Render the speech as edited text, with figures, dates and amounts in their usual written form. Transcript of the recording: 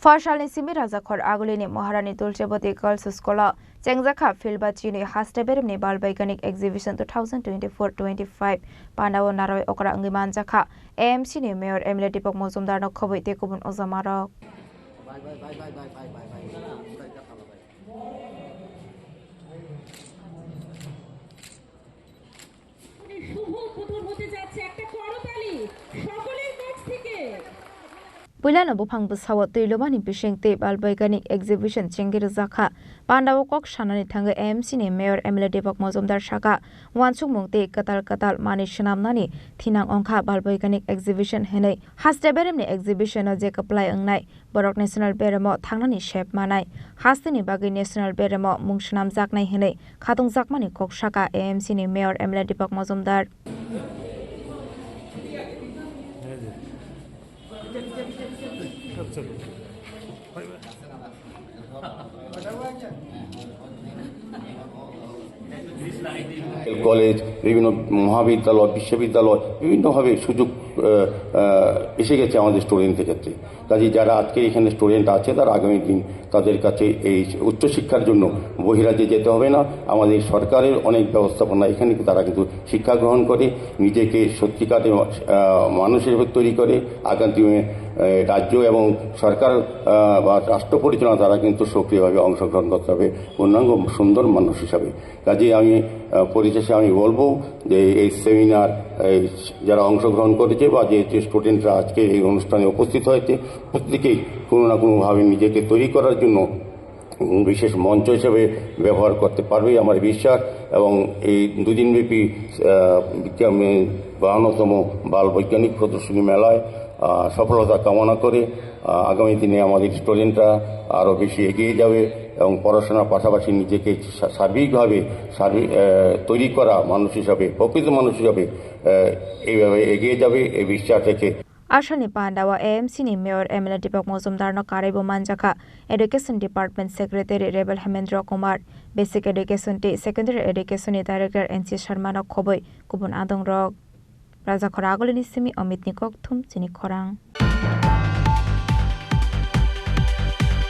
Phasal ni Simi Khorang ni Maharani Tulsibati Girls SchoolOh Chengjakha Filba Chini HasteBeremniBalViganik Exibition 2024-25 Pandawo Naroi Okra Angiman Jakha AMC ni Mayor Emile Dipok Mozumdar no Khoboi Tekubun Ozamarok Bulan bupang besawa tuilomani bisengte balvaiganik exhibition cengir zakha pandawo kok shanani thanga AMC ni Mayor Emile Dipok Mozumdar shaka wansuk mungte katal mani shnamnani thinang ongkha balvaiganik exhibition henai HasteBeremni exhibition o je kaplai angnai borok national beremo thangnani shep manai hasteni bagi national beremo mungshnam jaknai henai khatung jakmani kok shaka AMC ni Mayor Emile Dipok Mozumdar college বিভিন্ন মহাবিদ্যালয় বিশ্ববিদ্যালয় বিভিন্নভাবে সুযোগ এসে গেছে আমাদের স্টুডেন্টদের ক্ষেত্রে কাজে যারা আজকে এখানে স্টুডেন্ট আছে তারা আগামী দিন তাদের কাছে এই উচ্চশিক্ষার জন্য বহিরাজ্যে যেতে হবে না আমাদের সরকারের অনেক ব্যবস্থাপনা এখানে তারা কিন্তু শিক্ষা গ্রহণ করে নিজেকে সত্যিকারে মানুষ হিসেবে তৈরি করে আগামী দিনে রাজ্য এবং সরকার বা রাষ্ট্র পরিচালনা তারা কিন্তু সক্রিয়ভাবে অংশগ্রহণ করতে হবে পূর্ণাঙ্গ সুন্দর মানুষ হিসাবে কাজে আমি পরিশেষে আমি বলবো যে এই সেমিনার যারা অংশগ্রহণ করেছে বা যে স্টুডেন্টরা আজকে এই অনুষ্ঠানে উপস্থিত হয়েছে প্রত্যেকেই কোনো না কোনোভাবে নিজেকে তৈরি করার জন্য বিশেষ মঞ্চ হিসেবে ব্যবহার করতে পারবে আমার বিশ্বাস এবং এই দুদিনব্যাপী 52তম বাল বৈজ্ঞানিক প্রদর্শনী মেলায় সফলতা কামনা করে আগামী দিনে আমাদের স্টুডেন্টরা আরও বেশি এগিয়ে যাবে এবং পড়াশোনার পাশাপাশি নিজেকে সার্বিকভাবে তৈরি করা মানুষ হিসাবে প্রকৃত মানুষ হিসাবে এইভাবে এগিয়ে যাবে এই বিশ্বাস রেখে Ashani Pandawa AMC ni Mayor Emile Dipok Mozumdar no Karaibo Manjaka Education Department Secretary Rebel Hemendra Kumar Basic Education T Secondary Education Director NC Sharma no Khoboi Kubun Adong Rok Raja Khorang ni Simi Amit Nikok Thum Chini Khorang